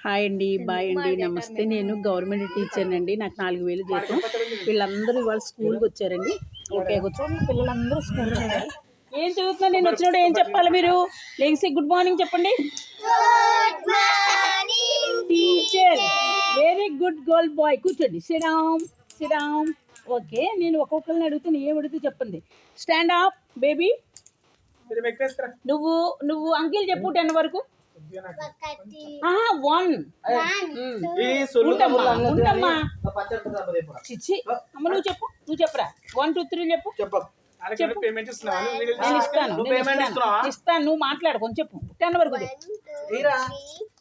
Hi అండి, bye అండి, నమస్తే. నేను గవర్నమెంట్ టీచర్నండి. నాకు 4000 జీతం. వీళ్ళందరూ ఇవాళ స్కూల్కి వచ్చారండి. ఓకే, కూర్చోండి. పిల్లలందరూ స్కూల్కి వచ్చారు. ఏం చదువుతున్నా? నేను వచ్చినప్పుడు ఏం చెప్పాలి? మీరు లేచి గుడ్ మార్నింగ్ చెప్పండి. Teacher, very good girl boy. కూర్చోండి. సిడామ్. ఓకే, నేను ఒక్కొక్కరిని అడుగుతాను. ఏం అడిగితే చెప్పండి. Stand up baby. నువ్వు అంకిల్ చెప్పు 10 వరకు. 1 ఉండమ్మా. చిచ్చి అమ్మ, నువ్వు చెప్పురా. 1 2 3 చెప్పు. ఇస్తాను, నువ్వు మాట్లాడు. కొంచెం చెప్పు. 10 వరకు. 1 2 3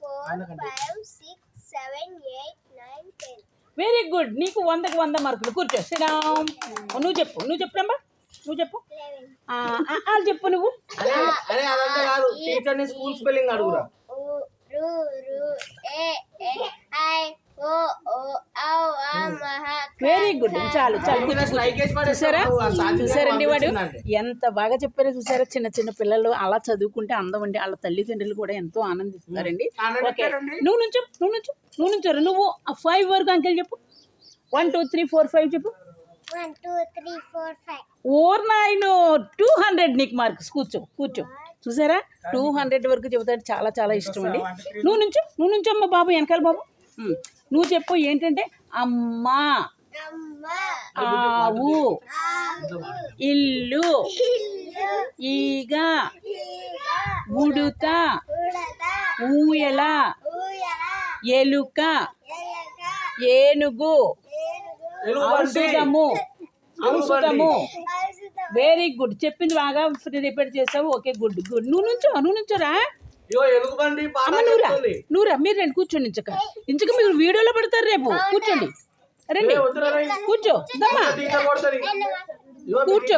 4 5 6 7 8 9 10. Very good. నీకు 100కి 100 మార్కులు. కూర్చో. సిడామ్. నువ్వు చెప్పురమ్మా. నువ్వు చెప్పు. వాళ్ళు చెప్పు. నువ్వు వెరీ గుడ్. చాలు. చూసారండి వాడు ఎంత బాగా చెప్పారో. చూసారా? చిన్న చిన్న పిల్లలు అలా చదువుకుంటే అందం అండి. వాళ్ళ తల్లిదండ్రులు కూడా ఎంతో ఆనందిస్తారండి. ఓకే, నువ్వు నుంచోరు. నువ్వు 5 వరకు అంకెల్ చెప్పు. 1 2 3 4 5 చెప్పు. 1 2 3 4 5. ఓర్ నాయను, 200 నీకు మార్క్స్. కూర్చో. చూసారా? 200 వరకు చెబుతాడు. చాలా చాలా ఇష్టం అండి. నువ్వు నుంచమ్మ బాబు, వెనకాల బాబు. నువ్వు చెప్పు. ఏంటంటే అమ్మ, ఆవు, ఇల్లు, ఈగ, ఉడుత, ఊయల, ఎలుక, ఏనుగు, ఔషధము. Very good. చెప్పింది బాగా రిపీట్ చేసావు. Okay, good. నువ్వు నుంచోరా. నువ్వురా. మీరు రండి, కూర్చోండి. ఇంచక మీరు వీడియోలో పెడతారు రేపు. కూర్చోండి. రండి, కూర్చో. కూర్చో.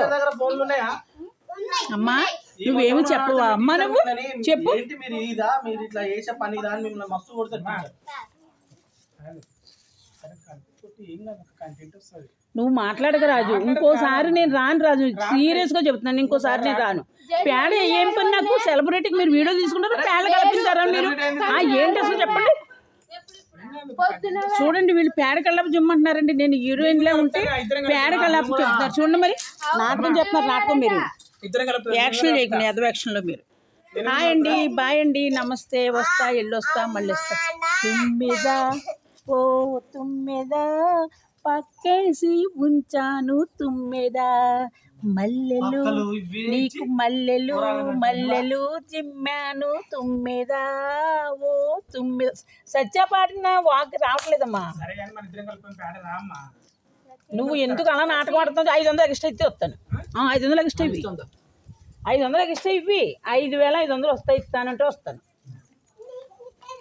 అమ్మా, నువ్వేమి చెప్పవా అమ్మా? నువ్వు చెప్పు. నువ్వు మాట్లాడక రాజు. ఇంకోసారి నేను రాను రాజు. సీరియస్ గా చెప్తున్నాను. ఇంకోసారి నేను రాను. పేడ ఏం పని నాకు? సెలబ్రిటీకి మీరు వీడియో తీసుకుంటారా? పేడ కల్పిస్తారా మీరు? ఏంటి అసలు చెప్పండి. చూడండి, వీళ్ళు పేడ కల్లాపు జిమ్మంటున్నారండి. నేను హీరోయిన్ లా ఉంటే పేడ కల్లాపు చెప్తున్నారు. చూడండి, మరి నాటకం చెప్తున్నారు. నాటకం మీరు యాక్షన్ చేయకుండా ఎదవ యాక్షన్ లో మీరు. హాయ్ అండి, బాయ్ అండి, నమస్తే. వస్తా, ఎల్లొస్తా, మళ్ళీ వస్తా. తుమ్మెదా పక్కేసి ఉంచాను తుమ్మెదా. మల్లెలు నీకు మల్లెలు జిమ్మాను తుమ్మెదా. ఓ తుమ్మెద. సత్య పాడిన వాక్ రావట్లేదమ్మా. నువ్వు ఎందుకు అలా నాటకం ఆడుతున్నావు? 500 ఎక్స్ట్రా ఇస్తే వస్తాను. 500 ఎక్స్ట్రా ఇవి. 500 ఎక్స్ట్రా ఇవి. 5500 వస్తాయి. ఇస్తానంటే వస్తాను.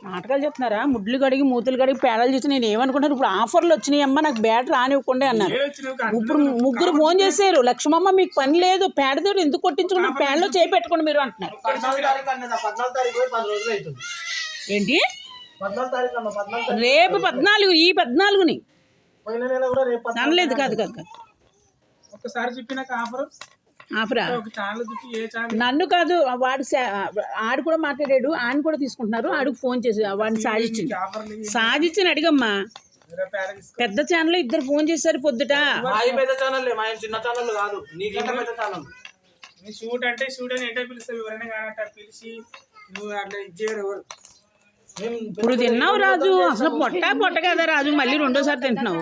నాటకాలు చెప్తున్నారా? ముడ్లు కడిగి మూతులు కడిగి పేడలు చేసి నేను ఏమనుకుంటాను. ఇప్పుడు ఆఫర్లు వచ్చినాయి అమ్మ, నాకు బ్యాట్ రానివ్వకుండా అన్నారు. ఇప్పుడు 3 ఫోన్ చేశారు. లక్ష్మమ్మ, మీకు పని లేదు, పేడతో ఎందుకు కొట్టించుకుంటారు? పేడలో చేయి పెట్టుకోండి మీరు అంటున్నారు. ఏంటి? రేపు 14. ఈ 14ని అనలేదు. కాదు. ఆఫరా? నన్ను కాదు, ఆడు కూడా మాట్లాడాడు. ఆయన కూడా తీసుకుంటున్నారు. ఆడికి ఫోన్ చేసి వాడిని సాధించి అడిగమ్మా. పెద్ద ఛానల్ 2 ఫోన్ చేశారు పొద్దుట. ఇప్పుడు తిన్నావు రాజు. అసలు పొట్ట కదా రాజు. మళ్ళీ 2వ సారి తింటున్నావు.